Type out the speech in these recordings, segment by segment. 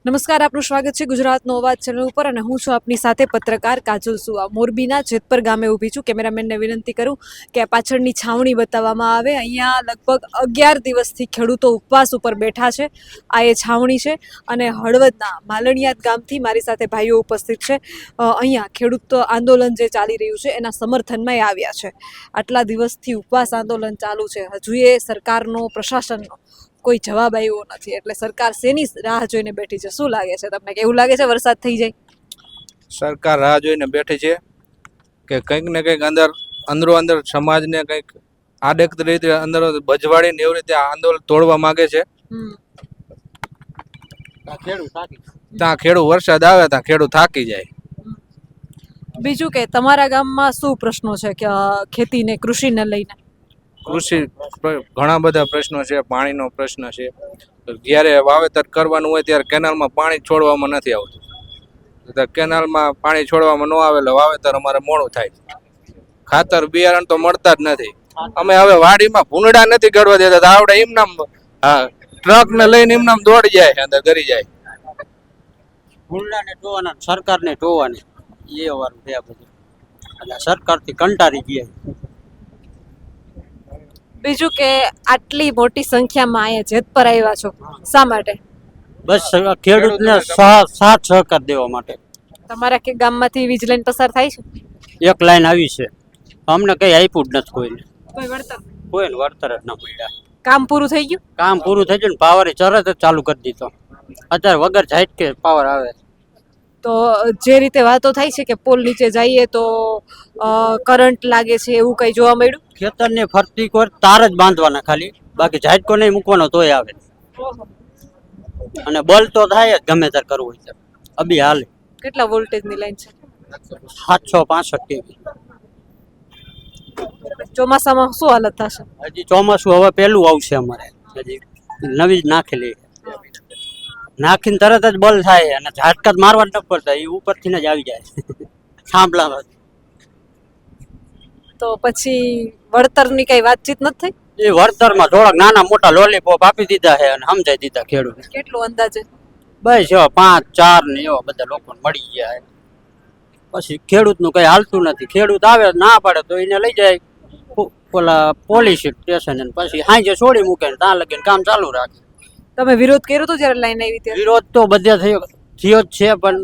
નમસ્કાર, આપનું સ્વાગત છે ગુજરાતનો અવાજ ચેનલ ઉપર અને હું છું આપની સાથે પત્રકાર કાજલ સુવા. મોરબીના જેતપર ગામે ઊભી છું. કેમેરામેનને વિનંતી કરું કે આ પાછળની છાવણી બતાવવામાં આવે. અહીંયા લગભગ 11 દિવસથી ખેડૂતો ઉપવાસ ઉપર બેઠા છે. આ એ છાવણી છે અને હળવદના માલણિયાદ ગામથી મારી સાથે ભાઈઓ ઉપસ્થિત છે. અહીંયા ખેડૂત આંદોલન જે ચાલી રહ્યું છે એના સમર્થનમાં એ આવ્યા છે. આટલા દિવસથી ઉપવાસ આંદોલન ચાલુ છે, હજુ એ સરકારનો પ્રશાસનનો કોઈ જવાબ આવ્યો નથી. એટલે સરકાર શેની રાહ જોઈને બેઠી છે? શું લાગે છે તમને? એવું લાગે છે વરસાદ થઈ જાય? સરકાર રાહ જોઈને બેઠી છે કે કંઈક ને કંઈક અંદરો અંદર સમાજને કંઈક આડેક રીતે અંદર બજવાડીને એવી રીતે આંદોલન તોડવા માંગે છે. ત્યાં ખેડૂત વરસાદ આવે ત્યાં ખેડૂત થાકી જાય. બીજું કે તમારા ગામમાં શું પ્રશ્નો છે કે ખેતી ને કૃષિને લઈને? કૃષિ ઘણા બધા પ્રશ્નો છે. પાણીનો પ્રશ્ન છે. જ્યારે વાવેતર કરવાનું હોય ત્યારે કેનાલમાં પાણી છોડવામાં નથી આવતું. કેનાલમાં પાણી છોડવામાં ન આવે એટલે વાવેતર અમારે મોડું થાય. ખાતર બિયારણ તો મળતા જ નથી. અમે હવે વાડીમાં ભૂંડા નથી ગળવા દેતા. આવડે એમ નામ ટ્રક ને લઈને એમ નામ દોડી જાય અંદર ગરી જાય. ભૂંડાને ટોવાના, સરકારને ટોવાની એ વારું છે બધું. એટલે સરકારથી કંટાળી ગયા. બીજું કે આટલી મોટી સંખ્યામાં અહીંયા જેતપર આવ્યા છો, શા માટે? બસ ખેડૂતને સાથ સહકાર દેવા માટે. તમારા કે ગામમાંથી વીજ લાઈન પસાર થાય છે? એક લાઈન આવી છે, અમને કઈ આપ્યું જ નથી કોઈને. કોઈ વળતર? કોઈને વળતર જ ના મળ્યા. કામ પૂરું થઈ ગયું? કામ પૂરું થઈ ગયું ને પાવર તરત જ ચાલુ કરી દીધો. અત્યારે વગર જાય કે પાવર આવે. તો જે રીતે વાતો થાય છે કે પોલ નીચે જઈએ તો કરંટ લાગે છે, એવું કઈ જોવા મળ્યું? ખેતરને ફરતી કોર તાર જ બાંધવાના ખાલી, બાકી ઝાટકો નહીં મૂકવાનો તોય આવે. અને બલ તો થાય જ ગમે ત્યારે કરવું હોય. અભી હાલે કેટલા વોલ્ટેજની લાઈન છે? 765 kV. ચોમાસામાં શું હાલત થશે? હજી ચોમાસું હવે પેલું આવશે અમારે, હજી નવી જ નાખેલી. નાખીને તરત જ બલ થાય અને ઝાટકા જ મારવા જ ન પડતા, એ ઉપરથી જ આવી જાય સાંભળામાં. તો પછી વળતરની કઈ વાતચીત નથી થઈ? એ વળતરમાં થોડાક નાના મોટા લોલીપોપ આપી દીધા છે અને સમજાઈ દીધા ખેડૂત. કેટલું અંદાજે? બસ 5, 4 ને એવા બધા લોકોને મળી ગયા. પછી ખેડૂતનું કઈ હાલતું નથી. ખેડૂત આવે ના પાડે તો એને લઈ જાય ઓલા પોલીસ સ્ટેશન, પછી હાંજે છોડી મૂકે ને ત્યાં લગીને કામ ચાલુ રાખે. તમે વિરોધ કર્યો તો જ્યારે લાઈન આવી ત્યારે? વિરોધ તો બધે થયો જ છે, પણ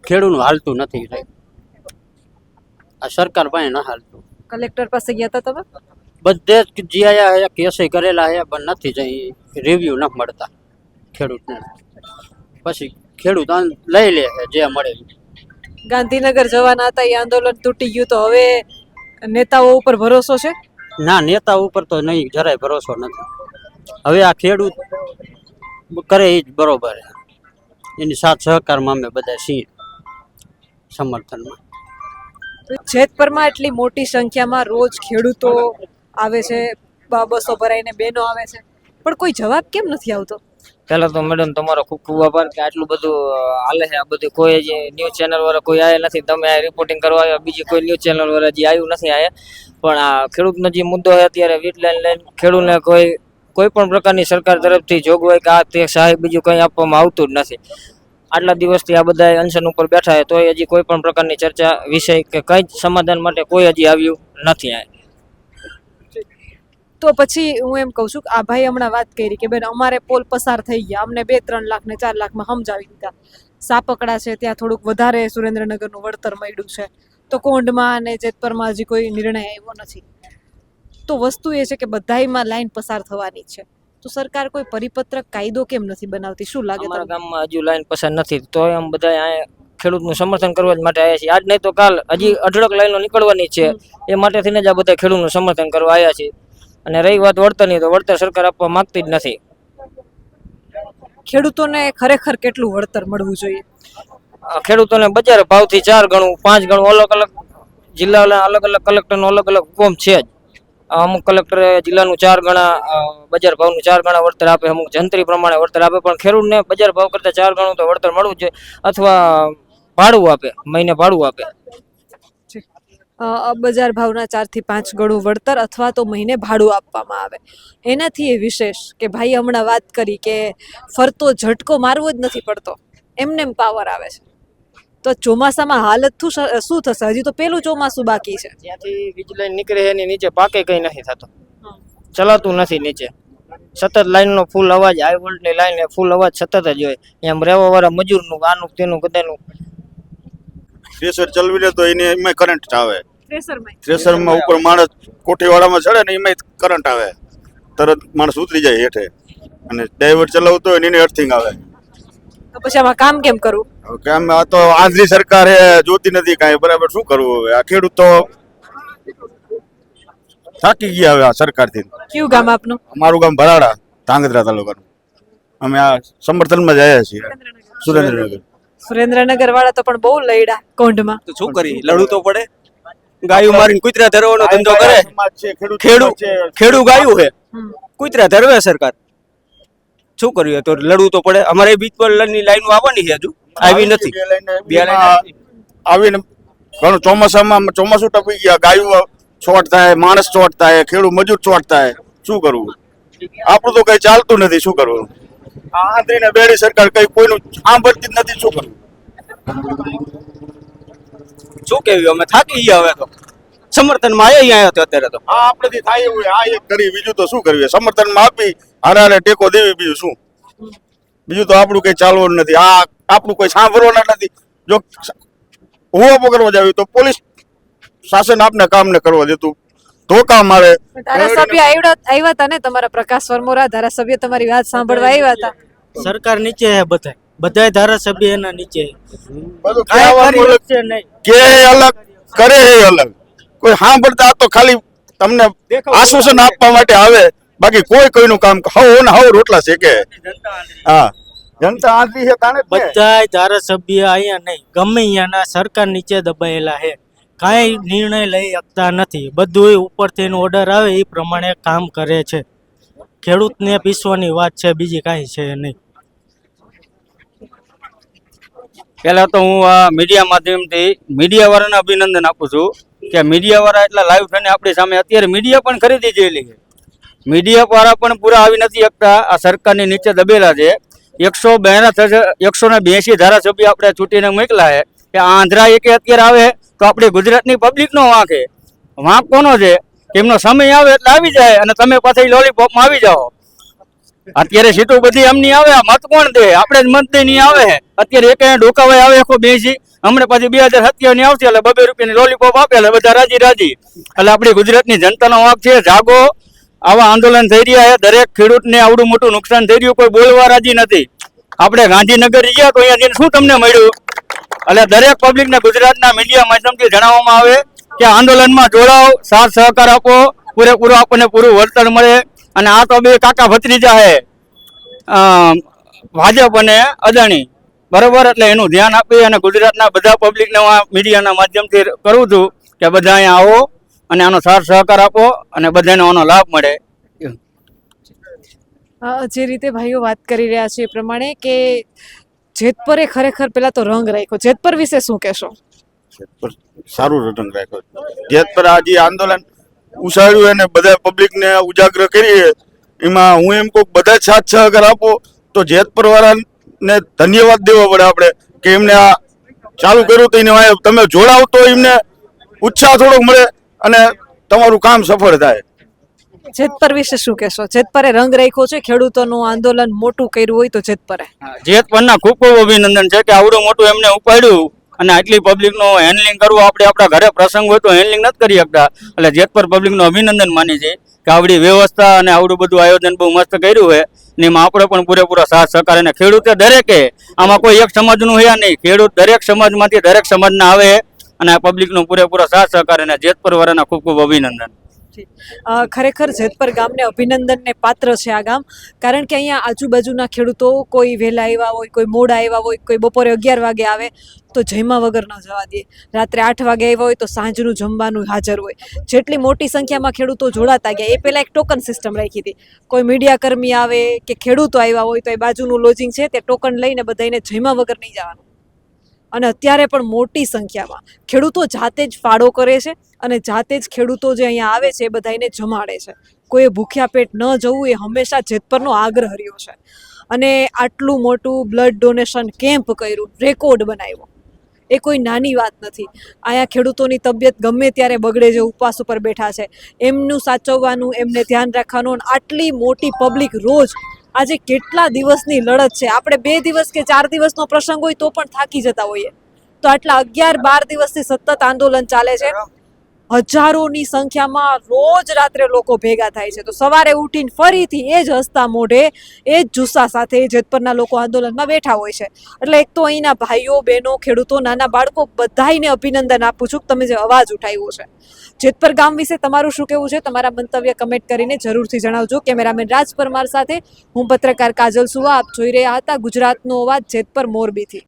ખેડૂતનું હાલતું નથી. આ સરકાર પાસે ના હાલતું. કલેક્ટર પાસે ગયા હતા તમે? બધે જ જીઆયા હે, કેસે કરેલા હે, પણ નથી જઈ રિવ્યુ ન મળતા ખેડૂતને. પછી ખેડૂત લઈ લે જે મળે. ગાંધીનગર જવાના હતા, એ આંદોલન તૂટી ગયું, તો હવે નેતાઓ ઉપર ભરોસો છે? ના, નેતા ઉપર તો નહીં, જરાય ભરોસો નથી. હવે આ ખેડૂત કરે એ જ બરોબર. એની સાથ સહકારમાં અમે બધા છીએ, સમર્થનમાં. જેતપરમાં એટલી મોટી સંખ્યામાં રોજ ખેડૂતો આવે છે, બસો ભરાઈને બહેનો આવે છે, પણ કોઈ જવાબ કેમ નથી આવતો? પહેલા તો મેડમ તમારો ખૂબ ખૂબ આભાર કે આટલું બધું હાલે છે. આ બધું કોઈ જે ન્યૂઝ ચેનલ વાળા કોઈ આવ્યા નથી. તમે આ રિપોર્ટિંગ કરવા આવ્યા, બીજી કોઈ ન્યૂઝ ચેનલ વાળા જે આવ્યું નથી આયા. પણ આ ખેડૂતનો જે મુદ્દો છે અત્યારે વીજ લાઈન લઈને ખેડૂતને કોઈ પણ પ્રકારની સરકાર તરફથી જોગવાઈ કે આ તે સહાય બીજું કંઈ આપવામાં આવતું જ નથી. આટલા દિવસથી આ બધા અનશન ઉપર બેઠા છે, તોય હજી કોઈ પણ પ્રકારની ચર્ચા વિષય કે કંઈ જ સમાધાન માટે કોઈ હજી આવ્યું નથી આ. તો પછી હું એમ કહું છું કે આ ભાઈ હમણાં વાત કરી કે બેન અમારે પોલ પસાર થઈ ગયા, અમને 2-3 લાખ ને 4 લાખમાં સમજાવી દીધા. સાપકડા છે ત્યાં થોડુંક વધારે સુરેન્દ્રનગરનું વળતર મળ્યું છે, તો કોંઢમાં અને જેતપરમાં હજી કોઈ નિર્ણય આવ્યો નથી. તો વસ્તુ એ છે કે બધાયમાં લાઈન પસાર થવાની છે, તો સરકાર કોઈ પરિપત્ર કાયદો કેમ નથી બનાવતી? શું લાગે? અમારા ગામમાં હજુ લાઈન પસાર નથી, તો એમ બધા અહીંયા ખેડૂતનું સમર્થન કરવા જ માટે આવ્યા છીએ. આજ નહીં તો કાલ હજી અઢળક લાઈનો નીકળવાની છે, એ માટે થઈને જ આ બધા ખેડૂતનું સમર્થન કરવા આવ્યા છે. અને રહી વાત વળતરની, તો વળતર સરકાર આપવા માંગતી જ નથી. ખેડૂતોને ખરેખર કેટલું વળતર મળવું જોઈએ? ખેડૂતોને બજાર ભાવથી 4 ગણું 5 ગણું અલગ અલગ જિલ્લાના અલગ અલગ કલેક્ટરનો અલગ અલગ હુકમ છે જ. અમુક કલેક્ટરે જિલ્લાનું 4 ગણા બજાર ભાવનું 4 ગણા વળતર આપે, અમુક જંત્રી પ્રમાણે વળતર આપે, પણ ખેડૂતને બજાર ભાવ કરતાં 4 ગણું તો વળતર મળવું જોઈએ, અથવા ભાડું આપે, મહિને ભાડું આપે. બજાર ભાવના 4 થી 5 ગણું વળતર અથવા તો મહિને ભાડું આપવામાં આવે. એનાથી એ વિશેષ કે ભાઈ હમણાં વાત કરી કે ફરતો ઝટકો મારવો જ નથી પડતો, એમને એમ પાવર આવે છે. તો ચોમાસામાં હાલત શું થશે? હજી તો પેલું ચોમાસું બાકી છે. જ્યાંથી વીજ લાઈન નીકળે છે એની નીચે પાકે કઈ નથી થતું, ચલાતું નથી નીચે. સતત લાઈનનો ફૂલ અવાજ, હાઈ વોલ્ટની લાઈન ફૂલ અવાજ સતત જ હોય. એમ રહેવા વાળા મજૂરનું આનું તેનું બધાનું. થ્રેસર ચલવી લે તો એને એમાં કરંટ આવે. થ્રેસરમાં થ્રેસરમાં ઉપર માણસ કોઠીવાળામાં ચડે ને એમાં કરંટ આવે, તરત માણસ ઉતરી જાય હેઠે. અને ડ્રાઈવર ચલાવતો હોય ને એને અર્થિંગ આવે. તો પછી આમાં કામ કેમ કરવું? હવે કેમ આ તો આંધળી સરકાર હે, જોતી નથી કાંઈ. બરાબર શું કરવું હવે? આ ખેડૂત તો થાકી ગયા હવે આ સરકારથી. કયું ગામ આપનું? અમારું ગામ ભરાડા, ધાંગધ્રા તાલુકાનું. અમે આ સમર્થનમાં જ આવ્યા છીએ, સુરેન્દ્રનગર. સુરેન્દ્રનગર વાળા તો પણ બહુ લઈડા કોંઢમાં. તો શું કરી, લડવું તો પડે. ગાયું મારીને કૂતરા ધરવાનો ધંધો કરે. ખેડૂ ગાયું છે, કૂતરા ધરવે સરકાર. શું કર્યું? તો લડવું તો પડે. અમારે બીજની લાઈનો આવવાની છે, હજુ આવી નથી. આવીને ઘણું ચોમાસું ટપી ગયા, ગાયું ચોટ થાય, માણસ ચોટ થાય, ખેડૂત મજૂર ચોટ થાય. શું કરવું? આપણું તો કઈ ચાલતું નથી. શું કરવું? આ આંધળી ને બેડી સરકાર કઈ કોઈનું સાંભળતી જ નથી. શું કરવું? શું કેવી, અમે થાકી ગયા હવે. તો સમર્થનમાં આવ્યા તો અત્યારે તો આ આપણેથી થાય એવું આ એક કરી, બીજું તો શું કરવી? સમર્થનમાં આપી હારે ટેકો દેવી, બીજું શું? બીજું તો આપણું કઈ ચાલવાનું નથી. આ આપણું કોઈ સાંભળવાના નથી. જો હુઆપો કરવા જાવ તો પોલીસ શાસન આપને કામ ને કરવા દેતું, ધોકા મારે. ધારાસભ્ય આવ્યા હતા ને તમારા પ્રકાશ વરમોરા ધારાસભ્ય, તમારી વાત સાંભળવા આવ્યા હતા. સરકાર નીચે હે, બધા ધારાસભ્ય એના નીચે. બધું કહેવાનું અલગ કે અલગ કરે હે અલગ. કોઈ સાંભળતા તો ખાલી તમને આશ્વાસન આપવા માટે આવે, બાકી કોઈ કોઈનું કામ હવ ને હવ રોટલા શેકે. હા, જનતા આંધી છે તાણે જ ને. બધા ધારાસભ્ય અહીંયા નહીં, ગમે અહીંયાના સરકાર નીચે દબાયેલા હે. કાંઈ નિર્ણય લઈ શકતા નથી. બધું ઉપરથી ઓર્ડર આવે એ પ્રમાણે કામ કરે છે. ખેડૂતને પીસવાની વાત છે, બીજી કાંઈ છે નહીં. પહેલા તો હું આ મીડિયા માધ્યમથી મીડિયા વાળાને અભિનંદન આપું છું કે મીડિયા વાળા એટલા લાઈવ થઈને આપણી સામે અત્યારે મીડિયા પણ ખરીદી ગયેલી છે. મીડિયા વાળા પણ પૂરા આવી નથી શકતા, આ સરકારની નીચે દબેલા છે. 182 ધારાસભ્ય આપણે ચૂંટીને મોકલા છે કે આંધ્રા એકે અત્યારે આવે તો આપણી ગુજરાતની પબ્લિકનો વાંક છે. વાંક કોનો છે કે એમનો સમય આવે એટલે આવી જાય અને તમે પાછા લોલીપોપમાં આવી જાઓ. અત્યારે સીટો બધી એમની આવે, મત કોણ દે? આપણે જ મત દે નહીં આવે. અત્યારે એક ડોકાવાય આવે આખો બેસી, હમણાં પાછી 2027 ની આવશે એટલે 2 રૂપિયાની લોલીપોપ આપે એટલે બધા રાજી. એટલે આપણી ગુજરાતની જનતાનો વાંક છે. જાગો, આવા આંદોલન થઈ રહ્યા છે. દરેક ખેડૂતને આવડું મોટું નુકસાન થઈ રહ્યું, કોઈ બોલવા રાજી નથી. આપણે ગાંધીનગર ગયા તો અહીંયા શું તમને મળ્યું? એટલે દરેક પબ્લિકને ગુજરાતના મીડિયા માધ્યમથી જણાવવામાં આવે કે આંદોલનમાં જોડાઓ, સાથ સહકાર આપો, પૂરેપૂરો આપણને પૂરું વળતર મળે. અને આ તો બે કાકા ભત્રીજા છે, ભાજપ અને અદાણી, બરોબર. એટલે એનું ધ્યાન આપી અને ગુજરાતના બધા પબ્લિકને હું મીડિયાના માધ્યમથી કરું છું કે બધા અહીંયા આવો અને આનો સાથ સહકાર આપો અને બધાને આનો લાભ મળે. જે રીતે ભાઈઓ વાત કરી રહ્યા છે એ પ્રમાણે કે જેતપરે ખરેખર પેલા તો રંગ રાખ્યો. જેતપર વિશે શું કહેશો? સારું રટન રાખ્યો. જેતપર આજે આંદોલન ઉછાળ્યું અને બધા પબ્લિકને ઉજાગર કરી, એમાં હું એમ કહું બધા જ સાથ સહકાર આપો તો જેતપર વાળાને ધન્યવાદ દેવો પડે આપણે કે એમને આ ચાલુ કર્યું તો એને તમે જોડાવ તો એમને ઉત્સાહ થોડોક મળે અને તમારું કામ સફળ થાય. જેતપર વિશે શું કહેશો? જેતપરે રંગ રાખ્યો છે, ખેડૂતોનું આંદોલન મોટું કર્યું હોય તો જેતપરે. જેતપરના ખૂબ ખૂબ અભિનંદન છે કે આવડું મોટું એમને ઉપાડ્યું અને આટલી પબ્લિકનું હેન્ડલિંગ કરવું. આપણે આપણા ઘરે પ્રસંગ હોય તો હેન્ડલિંગ નથી કરી શકતા, એટલે જેતપર પબ્લિકનું અભિનંદન માની છે કે આવડી વ્યવસ્થા અને આવડું બધું આયોજન બહુ મસ્ત કર્યું છે. ને એમાં આપણે પણ પૂરેપૂરો સાથ સહકાર. અને ખેડૂતે દરેકે, આમાં કોઈ એક સમાજનું છે નહીં, ખેડૂત દરેક સમાજમાંથી દરેક સમાજના આવે અને આ પબ્લિકનો પૂરેપૂરો સાથ સહકાર. અને જેતપર વાળાના ખૂબ ખૂબ અભિનંદન. ખરેખર જેતપર ગામને અભિનંદનને પાત્ર છે આ ગામ, કારણ કે અહીંયા આજુબાજુના ખેડૂતો કોઈ વહેલા આવ્યા હોય, કોઈ મોડા આવ્યા હોય, કોઈ બપોરે 11 વાગે આવે તો જમ્યા વગર ન જવા દે, રાત્રે 8 વાગે આવ્યા હોય તો સાંજનું જમવાનું હાજર હોય. જેટલી મોટી સંખ્યામાં ખેડૂતો જોડાતા ગયા એ પહેલાં એક ટોકન સિસ્ટમ રાખી હતી. કોઈ મીડિયા કર્મી આવે કે ખેડૂતો આવ્યા હોય તો એ બાજુનું લોજિંગ છે તે ટોકન લઈને બધાને જમ્યા વગર નહીં જવાનું. અને અત્યારે પણ મોટી સંખ્યામાં ખેડૂતો જાતે જ ફાળો કરે છે અને જાતે જ ખેડૂતો જે અહીંયા આવે છે એ બધાને જમાડે છે. કોઈએ ભૂખ્યા પેટ ન જવું એ હંમેશા જેતપરનો આગ્રહ રહ્યો છે. અને આટલું મોટું બ્લડ ડોનેશન કેમ્પ કર્યું, રેકોર્ડ બનાવ્યો, એ કોઈ નાની વાત નથી. અહીંયા ખેડૂતોની તબિયત ગમે ત્યારે બગડે છે, ઉપવાસ ઉપર બેઠા છે, એમનું સાચવવાનું, એમને ધ્યાન રાખવાનું. અને આટલી મોટી પબ્લિક રોજ, આજે કેટલા દિવસની લડત છે. આપણે 2 દિવસ કે 4 દિવસનો પ્રસંગ હોય તો પણ થાકી જતા હોઈએ, તો આટલા 11-12 દિવસથી સતત આંદોલન ચાલે છે. હજારોની સંખ્યામાં રોજ રાત્રે લોકો ભેગા થાય છે. તો સવારે ઉઠીને ફરીથી એ જ હસતા મોઢે, એ જ જુસ્સા સાથે જેતપરના લોકો આંદોલનમાં બેઠા હોય છે. એટલે એક તો અહીંના ભાઈઓ, બહેનો, ખેડૂતો, નાના બાળકો, બધાઈને અભિનંદન આપું છું કે તમે જે અવાજ ઉઠાવ્યો છે. જેતપર ગામ વિશે તમારું શું કહેવું છે? તમારા મંતવ્ય કમેન્ટ કરીને જરૂરથી જણાવજો. કેમેરામેન રાજ પરમાર સાથે હું પત્રકાર કાજલ સુવા. આપ જોઈ રહ્યા હતા ગુજરાતનો અવાજ, જેતપર મોરબીથી.